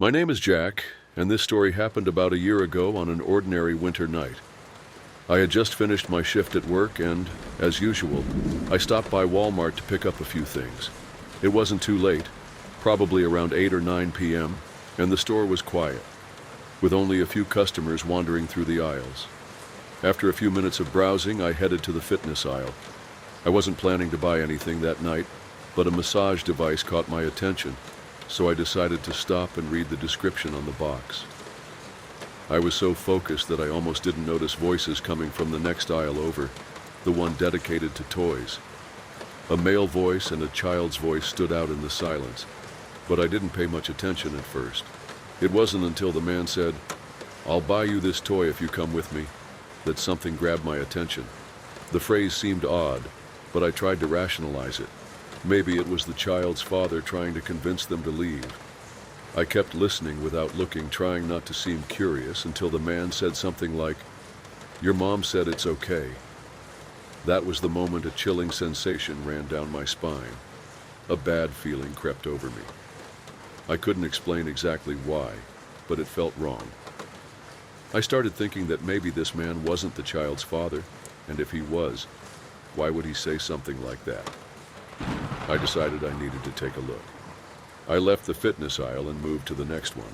My name is Jack, and this story happened about a year ago on an ordinary winter night. I had just finished my shift at work and, as usual, I stopped by Walmart to pick up a few things. It wasn't too late, probably around 8 or 9 p.m., and the store was quiet, with only a few customers wandering through the aisles. After a few minutes of browsing, I headed to the fitness aisle. I wasn't planning to buy anything that night, but a massage device caught my attention, so I decided to stop and read the description on the box. I was so focused that I almost didn't notice voices coming from the next aisle over, the one dedicated to toys. A male voice and a child's voice stood out in the silence, but I didn't pay much attention at first. It wasn't until the man said, "I'll buy you this toy if you come with me," that something grabbed my attention. The phrase seemed odd, but I tried to rationalize it. Maybe it was the child's father trying to convince them to leave. I kept listening without looking, trying not to seem curious, until the man said something like, "Your mom said it's okay." That was the moment a chilling sensation ran down my spine. A bad feeling crept over me. I couldn't explain exactly why, but it felt wrong. I started thinking that maybe this man wasn't the child's father, and if he was, why would he say something like that? I decided I needed to take a look. I left the fitness aisle and moved to the next one.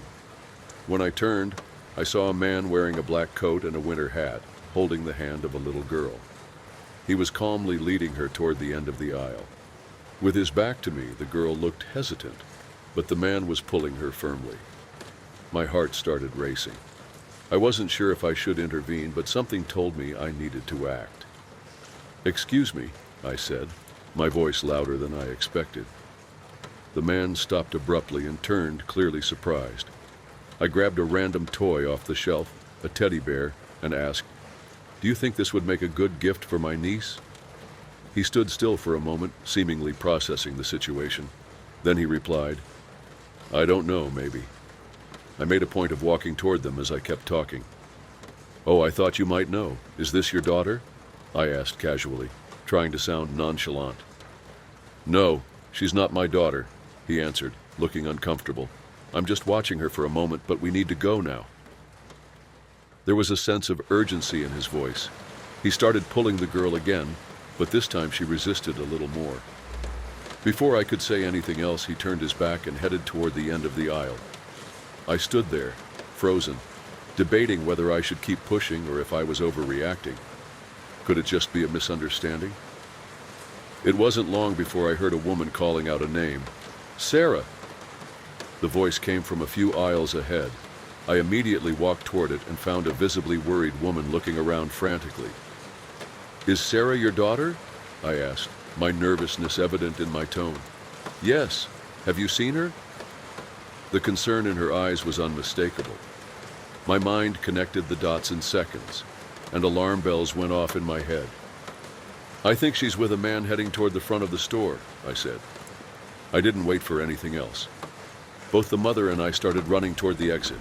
When I turned, I saw a man wearing a black coat and a winter hat, holding the hand of a little girl. He was calmly leading her toward the end of the aisle. With his back to me, the girl looked hesitant, but the man was pulling her firmly. My heart started racing. I wasn't sure if I should intervene, but something told me I needed to act. "Excuse me," I said, my voice louder than I expected. The man stopped abruptly and turned, clearly surprised. I grabbed a random toy off the shelf, a teddy bear, and asked, "Do you think this would make a good gift for my niece?" He stood still for a moment, seemingly processing the situation. Then he replied, "I don't know, maybe." I made a point of walking toward them as I kept talking. "Oh, I thought you might know. Is this your daughter?" I asked casually, trying to sound nonchalant. "No, she's not my daughter," he answered, looking uncomfortable. "I'm just watching her for a moment, but we need to go now." There was a sense of urgency in his voice. He started pulling the girl again, but this time she resisted a little more. Before I could say anything else, he turned his back and headed toward the end of the aisle. I stood there, frozen, debating whether I should keep pushing or if I was overreacting. Could it just be a misunderstanding? It wasn't long before I heard a woman calling out a name. "Sarah!" The voice came from a few aisles ahead. I immediately walked toward it and found a visibly worried woman looking around frantically. "Is Sarah your daughter?" I asked, my nervousness evident in my tone. "Yes. Have you seen her?" The concern in her eyes was unmistakable. My mind connected the dots in seconds, and alarm bells went off in my head. "I think she's with a man heading toward the front of the store," I said. I didn't wait for anything else. Both the mother and I started running toward the exit.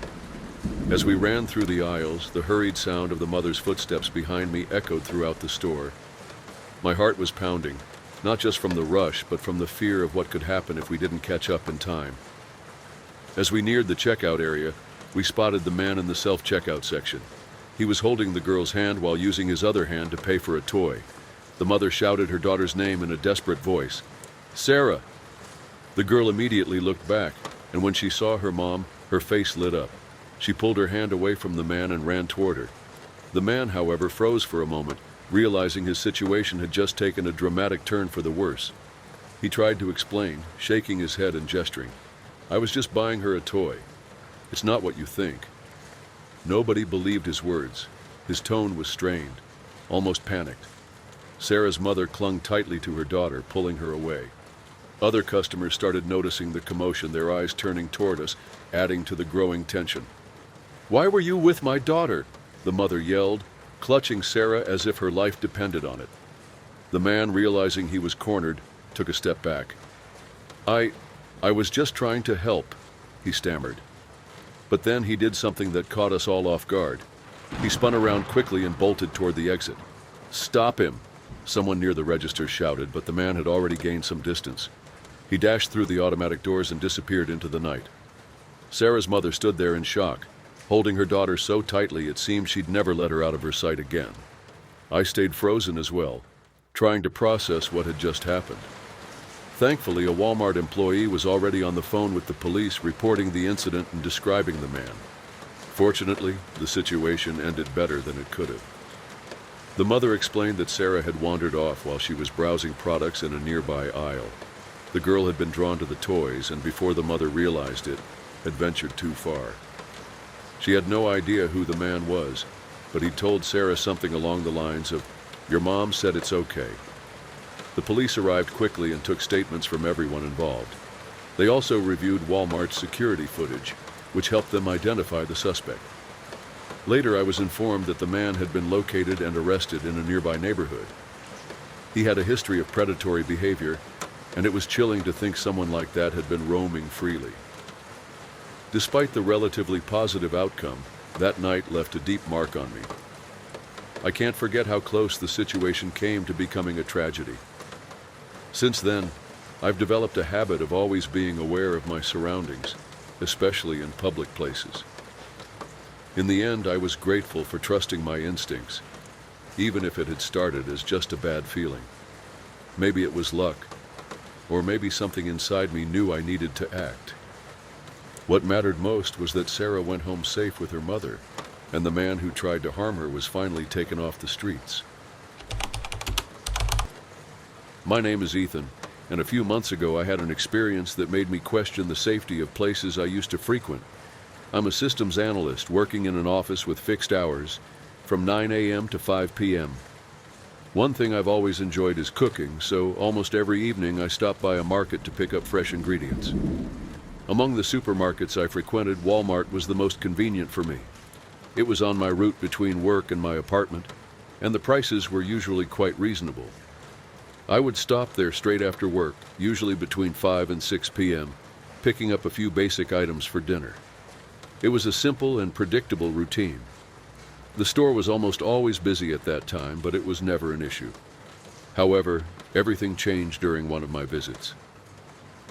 As we ran through the aisles, the hurried sound of the mother's footsteps behind me echoed throughout the store. My heart was pounding, not just from the rush, but from the fear of what could happen if we didn't catch up in time. As we neared the checkout area, we spotted the man in the self-checkout section. He was holding the girl's hand while using his other hand to pay for a toy. The mother shouted her daughter's name in a desperate voice. "Sarah!" The girl immediately looked back, and when she saw her mom, her face lit up. She pulled her hand away from the man and ran toward her. The man, however, froze for a moment, realizing his situation had just taken a dramatic turn for the worse. He tried to explain, shaking his head and gesturing. "I was just buying her a toy. It's not what you think." Nobody believed his words. His tone was strained, almost panicked. Sarah's mother clung tightly to her daughter, pulling her away. Other customers started noticing the commotion, their eyes turning toward us, adding to the growing tension. "Why were you with my daughter?" the mother yelled, clutching Sarah as if her life depended on it. The man, realizing he was cornered, took a step back. I was just trying to help," he stammered. But then he did something that caught us all off guard. He spun around quickly and bolted toward the exit. "Stop him!" someone near the register shouted, but the man had already gained some distance. He dashed through the automatic doors and disappeared into the night. Sarah's mother stood there in shock, holding her daughter so tightly it seemed she'd never let her out of her sight again. I stayed frozen as well, trying to process what had just happened. Thankfully, a Walmart employee was already on the phone with the police reporting the incident and describing the man. Fortunately, the situation ended better than it could have. The mother explained that Sarah had wandered off while she was browsing products in a nearby aisle. The girl had been drawn to the toys, and before the mother realized it, had ventured too far. She had no idea who the man was, but he told Sarah something along the lines of, "Your mom said it's okay." The police arrived quickly and took statements from everyone involved. They also reviewed Walmart's security footage, which helped them identify the suspect. Later, I was informed that the man had been located and arrested in a nearby neighborhood. He had a history of predatory behavior, and it was chilling to think someone like that had been roaming freely. Despite the relatively positive outcome, that night left a deep mark on me. I can't forget how close the situation came to becoming a tragedy. Since then, I've developed a habit of always being aware of my surroundings, especially in public places. In the end, I was grateful for trusting my instincts, even if it had started as just a bad feeling. Maybe it was luck, or maybe something inside me knew I needed to act. What mattered most was that Sarah went home safe with her mother, and the man who tried to harm her was finally taken off the streets. My name is Ethan, and a few months ago I had an experience that made me question the safety of places I used to frequent. I'm a systems analyst working in an office with fixed hours from 9 a.m. to 5 p.m. One thing I've always enjoyed is cooking, so almost every evening I stop by a market to pick up fresh ingredients. Among the supermarkets I frequented, Walmart was the most convenient for me. It was on my route between work and my apartment, and the prices were usually quite reasonable. I would stop there straight after work, usually between 5 and 6 p.m., picking up a few basic items for dinner. It was a simple and predictable routine. The store was almost always busy at that time, but it was never an issue. However, everything changed during one of my visits.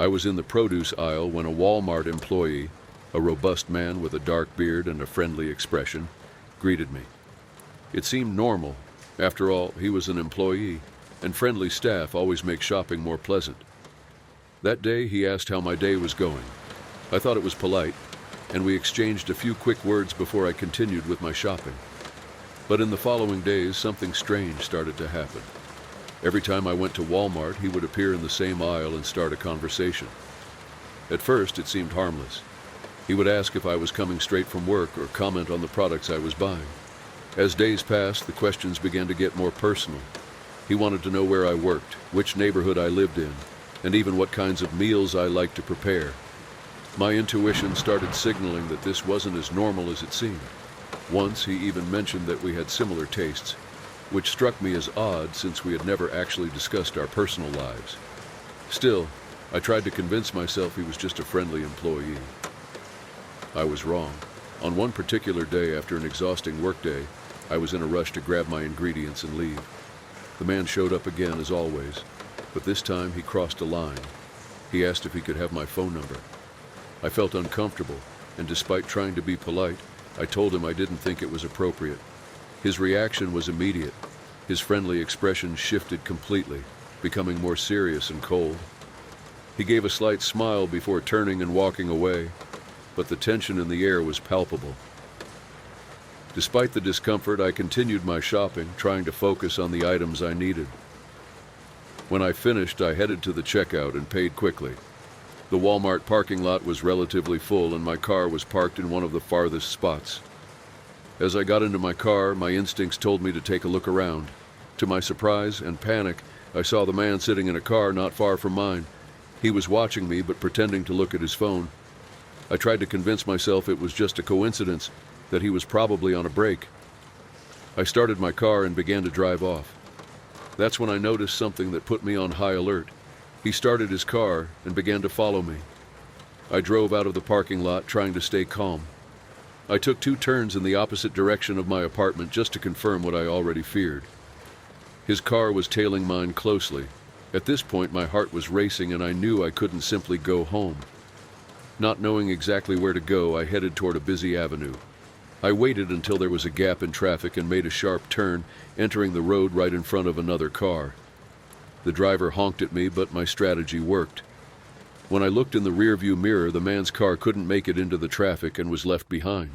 I was in the produce aisle when a Walmart employee, a robust man with a dark beard and a friendly expression, greeted me. It seemed normal. After all, he was an employee, and friendly staff always make shopping more pleasant. That day, he asked how my day was going. I thought it was polite, and we exchanged a few quick words before I continued with my shopping. But in the following days, something strange started to happen. Every time I went to Walmart, he would appear in the same aisle and start a conversation. At first, it seemed harmless. He would ask if I was coming straight from work or comment on the products I was buying. As days passed, the questions began to get more personal. He wanted to know where I worked, which neighborhood I lived in, and even what kinds of meals I liked to prepare. My intuition started signaling that this wasn't as normal as it seemed. Once, he even mentioned that we had similar tastes, which struck me as odd since we had never actually discussed our personal lives. Still, I tried to convince myself he was just a friendly employee. I was wrong. On one particular day after an exhausting workday, I was in a rush to grab my ingredients and leave. The man showed up again as always, but this time he crossed a line. He asked if he could have my phone number. I felt uncomfortable, and despite trying to be polite, I told him I didn't think it was appropriate. His reaction was immediate. His friendly expression shifted completely, becoming more serious and cold. He gave a slight smile before turning and walking away, but the tension in the air was palpable. Despite the discomfort, I continued my shopping, trying to focus on the items I needed. When I finished, I headed to the checkout and paid quickly. The Walmart parking lot was relatively full, and my car was parked in one of the farthest spots. As I got into my car, my instincts told me to take a look around. To my surprise and panic, I saw the man sitting in a car not far from mine. He was watching me, but pretending to look at his phone. I tried to convince myself it was just a coincidence, that he was probably on a break. I started my car and began to drive off. That's when I noticed something that put me on high alert. He started his car and began to follow me. I drove out of the parking lot, trying to stay calm. I took 2 turns in the opposite direction of my apartment just to confirm what I already feared. His car was tailing mine closely. At this point, my heart was racing, and I knew I couldn't simply go home. Not knowing exactly where to go, I headed toward a busy avenue. I waited until there was a gap in traffic and made a sharp turn, entering the road right in front of another car. The driver honked at me, but my strategy worked. When I looked in the rearview mirror, the man's car couldn't make it into the traffic and was left behind.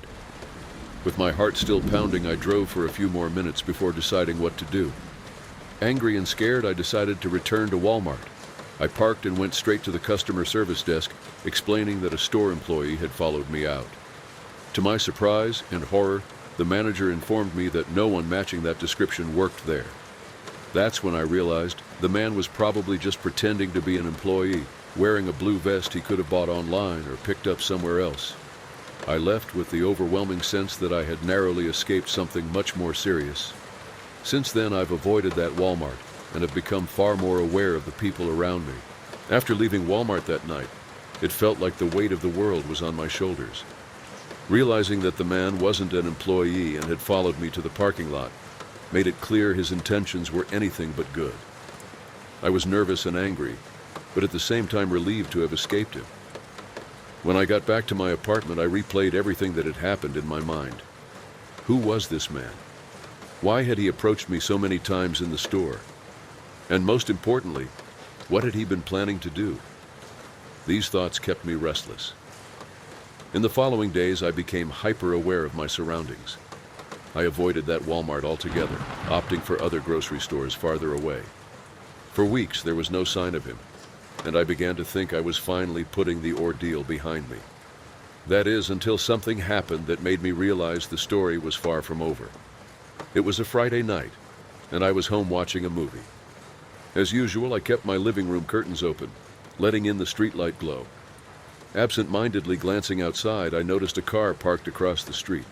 With my heart still pounding, I drove for a few more minutes before deciding what to do. Angry and scared, I decided to return to Walmart. I parked and went straight to the customer service desk, explaining that a store employee had followed me out. To my surprise and horror, the manager informed me that no one matching that description worked there. That's when I realized the man was probably just pretending to be an employee, wearing a blue vest he could have bought online or picked up somewhere else. I left with the overwhelming sense that I had narrowly escaped something much more serious. Since then, I've avoided that Walmart and have become far more aware of the people around me. After leaving Walmart that night, it felt like the weight of the world was on my shoulders. Realizing that the man wasn't an employee and had followed me to the parking lot made it clear his intentions were anything but good. I was nervous and angry, but at the same time relieved to have escaped him. When I got back to my apartment, I replayed everything that had happened in my mind. Who was this man? Why had he approached me so many times in the store? And most importantly, what had he been planning to do? These thoughts kept me restless. In the following days, I became hyper-aware of my surroundings. I avoided that Walmart altogether, opting for other grocery stores farther away. For weeks, there was no sign of him, and I began to think I was finally putting the ordeal behind me. That is, until something happened that made me realize the story was far from over. It was a Friday night, and I was home watching a movie. As usual, I kept my living room curtains open, letting in the streetlight glow. Absent-mindedly glancing outside, I noticed a car parked across the street,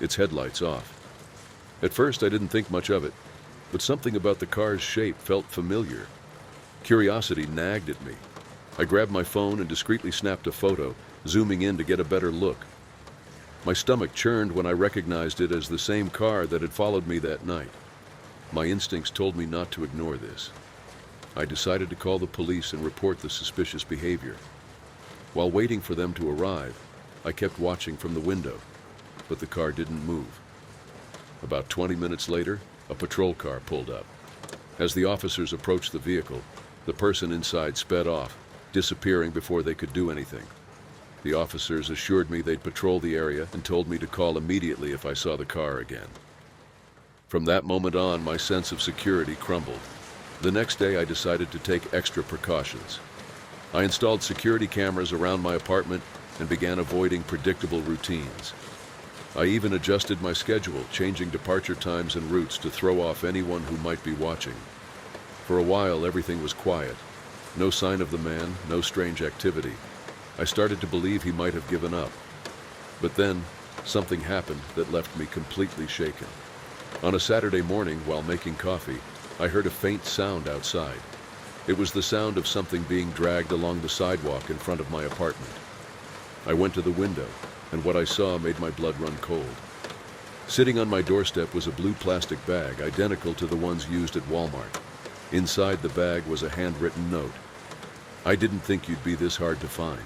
its headlights off. At first, I didn't think much of it, but something about the car's shape felt familiar. Curiosity nagged at me. I grabbed my phone and discreetly snapped a photo, zooming in to get a better look. My stomach churned when I recognized it as the same car that had followed me that night. My instincts told me not to ignore this. I decided to call the police and report the suspicious behavior. While waiting for them to arrive, I kept watching from the window, but the car didn't move. About 20 minutes later, a patrol car pulled up. As the officers approached the vehicle, the person inside sped off, disappearing before they could do anything. The officers assured me they'd patrol the area and told me to call immediately if I saw the car again. From that moment on, my sense of security crumbled. The next day, I decided to take extra precautions. I installed security cameras around my apartment and began avoiding predictable routines. I even adjusted my schedule, changing departure times and routes to throw off anyone who might be watching. For a while, everything was quiet. No sign of the man, no strange activity. I started to believe he might have given up. But then, something happened that left me completely shaken. On a Saturday morning, while making coffee, I heard a faint sound outside. It was the sound of something being dragged along the sidewalk in front of my apartment. I went to the window, and what I saw made my blood run cold. Sitting on my doorstep was a blue plastic bag identical to the ones used at Walmart. Inside the bag was a handwritten note. I didn't think you'd be this hard to find.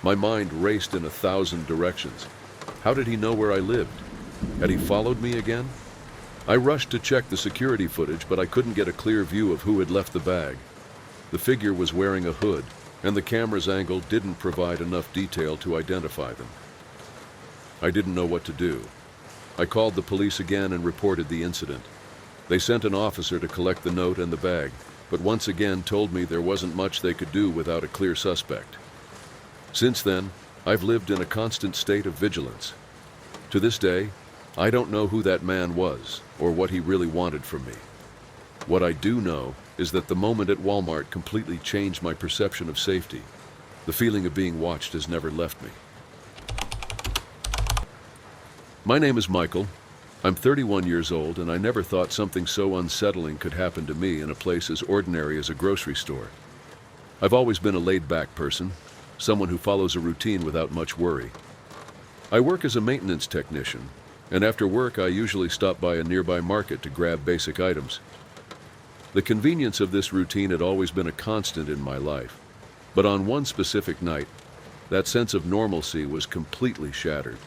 My mind raced in 1,000 directions. How did he know where I lived? Had he followed me again? I rushed to check the security footage, but I couldn't get a clear view of who had left the bag. The figure was wearing a hood, and the camera's angle didn't provide enough detail to identify them. I didn't know what to do. I called the police again and reported the incident. They sent an officer to collect the note and the bag, but once again told me there wasn't much they could do without a clear suspect. Since then, I've lived in a constant state of vigilance. To this day, I don't know who that man was or what he really wanted from me. What I do know is that the moment at Walmart completely changed my perception of safety. The feeling of being watched has never left me. My name is Michael. I'm 31 years old, and I never thought something so unsettling could happen to me in a place as ordinary as a grocery store. I've always been a laid-back person, someone who follows a routine without much worry. I work as a maintenance technician, and after work I usually stop by a nearby market to grab basic items. The convenience of this routine had always been a constant in my life, but on one specific night, That sense of normalcy was completely shattered.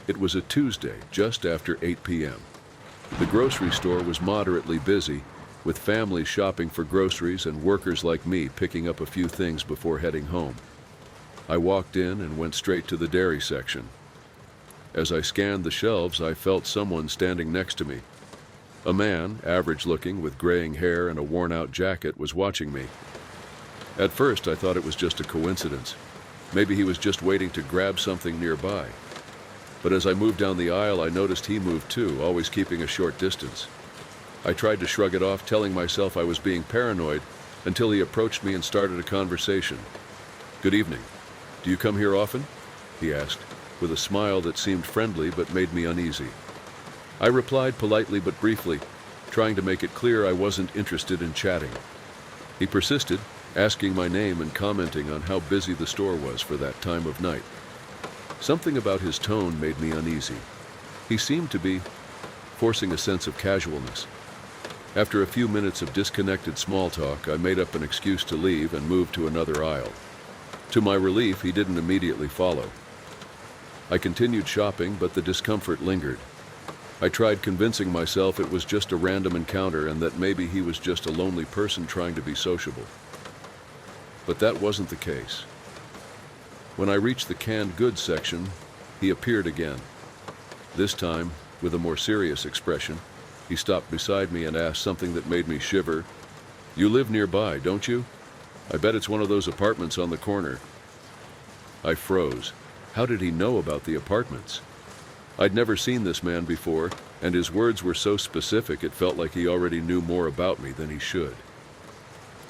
It was a Tuesday, just after 8 p.m. The grocery store was moderately busy, with families shopping for groceries and workers like me picking up a few things before heading home. I walked in and went straight to the dairy section. As I scanned the shelves, I felt someone standing next to me. A man, average-looking, with graying hair and a worn-out jacket, was watching me. At first, I thought it was just a coincidence. Maybe he was just waiting to grab something nearby. But as I moved down the aisle, I noticed he moved too, always keeping a short distance. I tried to shrug it off, telling myself I was being paranoid, until he approached me and started a conversation. "Good evening. Do you come here often?" he asked, with a smile that seemed friendly but made me uneasy. I replied politely but briefly, trying to make it clear I wasn't interested in chatting. He persisted, asking my name and commenting on how busy the store was for that time of night. Something about his tone made me uneasy. He seemed to be forcing a sense of casualness. After a few minutes of disconnected small talk, I made up an excuse to leave and moved to another aisle. To my relief, he didn't immediately follow. I continued shopping, but the discomfort lingered. I tried convincing myself it was just a random encounter and that maybe he was just a lonely person trying to be sociable. But that wasn't the case. When I reached the canned goods section, he appeared again. This time, with a more serious expression, he stopped beside me and asked something that made me shiver. "You live nearby, don't you? I bet it's one of those apartments on the corner." I froze. How did he know about the apartments? I'd never seen this man before, and his words were so specific it felt like he already knew more about me than he should.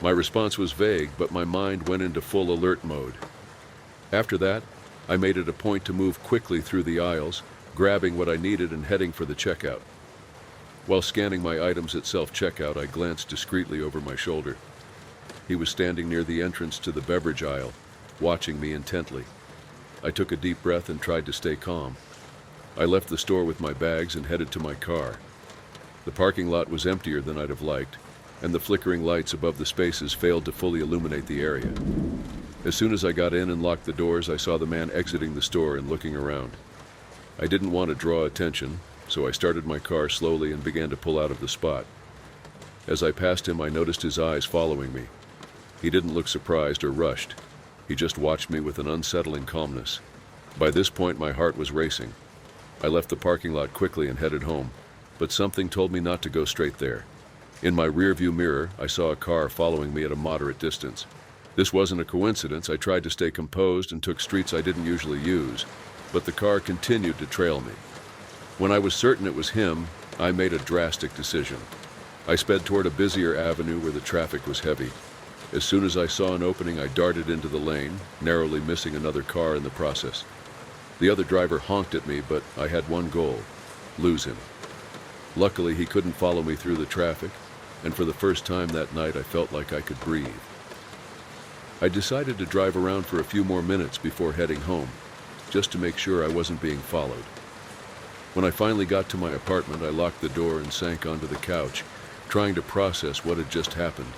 My response was vague, but my mind went into full alert mode. After that, I made it a point to move quickly through the aisles, grabbing what I needed and heading for the checkout. While scanning my items at self-checkout, I glanced discreetly over my shoulder. He was standing near the entrance to the beverage aisle, watching me intently. I took a deep breath and tried to stay calm. I left the store with my bags and headed to my car. The parking lot was emptier than I'd have liked, and the flickering lights above the spaces failed to fully illuminate the area. As soon as I got in and locked the doors, I saw the man exiting the store and looking around. I didn't want to draw attention, so I started my car slowly and began to pull out of the spot. As I passed him, I noticed his eyes following me. He didn't look surprised or rushed. He just watched me with an unsettling calmness. By this point, my heart was racing. I left the parking lot quickly and headed home, but something told me not to go straight there. In my rearview mirror, I saw a car following me at a moderate distance. This wasn't a coincidence. I tried to stay composed and took streets I didn't usually use, but the car continued to trail me. When I was certain it was him, I made a drastic decision. I sped toward a busier avenue where the traffic was heavy. As soon as I saw an opening, I darted into the lane, narrowly missing another car in the process. The other driver honked at me, but I had one goal: lose him. Luckily, he couldn't follow me through the traffic, and for the first time that night, I felt like I could breathe. I decided to drive around for a few more minutes before heading home, just to make sure I wasn't being followed. When I finally got to my apartment, I locked the door and sank onto the couch, trying to process what had just happened.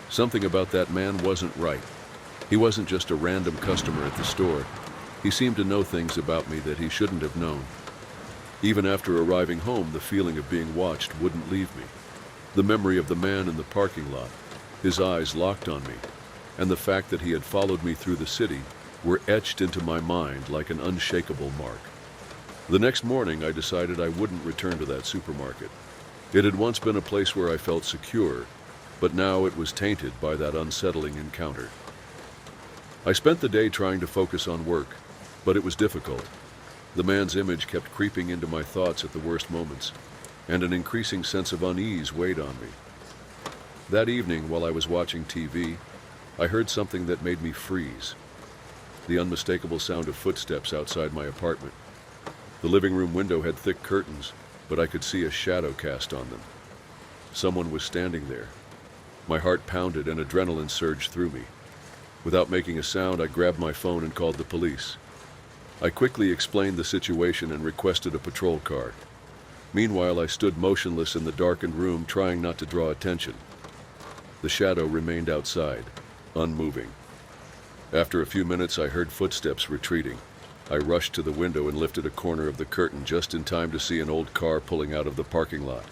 Something about that man wasn't right. He wasn't just a random customer at the store. He seemed to know things about me that he shouldn't have known. Even after arriving home, the feeling of being watched wouldn't leave me. The memory of the man in the parking lot, his eyes locked on me, and the fact that he had followed me through the city were etched into my mind like an unshakable mark. The next morning, I decided I wouldn't return to that supermarket. It had once been a place where I felt secure, but now it was tainted by that unsettling encounter. I spent the day trying to focus on work, but it was difficult. The man's image kept creeping into my thoughts at the worst moments, and an increasing sense of unease weighed on me. That evening, while I was watching TV, I heard something that made me freeze. The unmistakable sound of footsteps outside my apartment. The living room window had thick curtains, but I could see a shadow cast on them. Someone was standing there. My heart pounded and adrenaline surged through me. Without making a sound, I grabbed my phone and called the police. I quickly explained the situation and requested a patrol car. Meanwhile, I stood motionless in the darkened room, trying not to draw attention. The shadow remained outside, unmoving. After a few minutes, I heard footsteps retreating. I rushed to the window and lifted a corner of the curtain just in time to see an old car pulling out of the parking lot.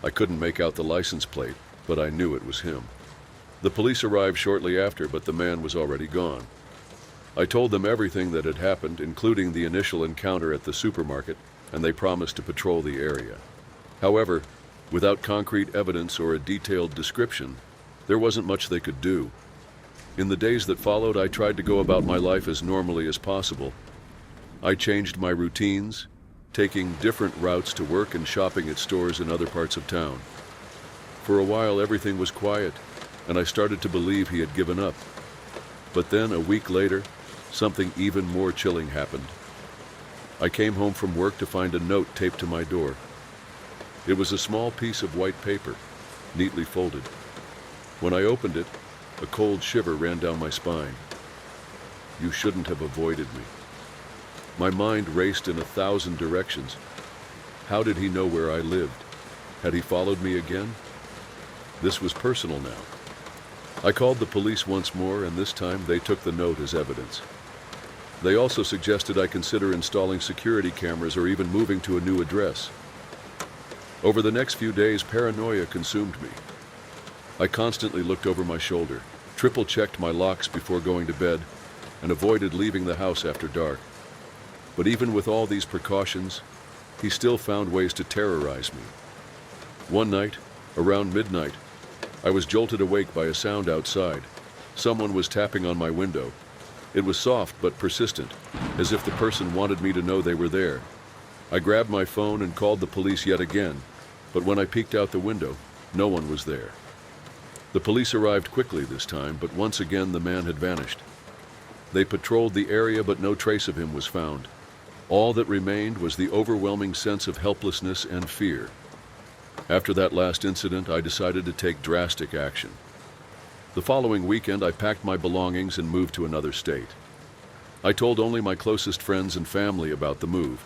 I couldn't make out the license plate, but I knew it was him. The police arrived shortly after, but the man was already gone. I told them everything that had happened, including the initial encounter at the supermarket, and they promised to patrol the area. However, without concrete evidence or a detailed description, there wasn't much they could do. In the days that followed, I tried to go about my life as normally as possible. I changed my routines, taking different routes to work and shopping at stores in other parts of town. For a while, everything was quiet, and I started to believe he had given up. But then, a week later, something even more chilling happened. I came home from work to find a note taped to my door. It was a small piece of white paper, neatly folded. When I opened it, a cold shiver ran down my spine. You shouldn't have avoided me. My mind raced in 1,000 directions. How did he know where I lived? Had he followed me again? This was personal now. I called the police once more, and this time they took the note as evidence. They also suggested I consider installing security cameras or even moving to a new address. Over the next few days, paranoia consumed me. I constantly looked over my shoulder, triple-checked my locks before going to bed, and avoided leaving the house after dark. But even with all these precautions, he still found ways to terrorize me. One night, around midnight, I was jolted awake by a sound outside. Someone was tapping on my window. It was soft but persistent, as if the person wanted me to know they were there. I grabbed my phone and called the police yet again, but when I peeked out the window, no one was there. The police arrived quickly this time, but once again the man had vanished. They patrolled the area, but no trace of him was found. All that remained was the overwhelming sense of helplessness and fear. After that last incident, I decided to take drastic action. The following weekend, I packed my belongings and moved to another state. I told only my closest friends and family about the move.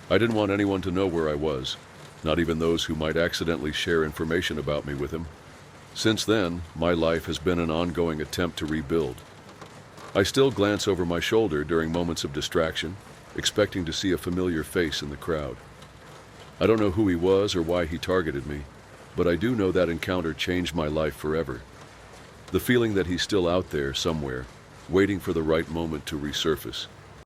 I didn't want anyone to know where I was, not even those who might accidentally share information about me with him. Since then, my life has been an ongoing attempt to rebuild. I still glance over my shoulder during moments of distraction, expecting to see a familiar face in the crowd. I don't know who he was or why he targeted me, but I do know that encounter changed my life forever. The feeling that he's still out there somewhere, waiting for the right moment to resurface,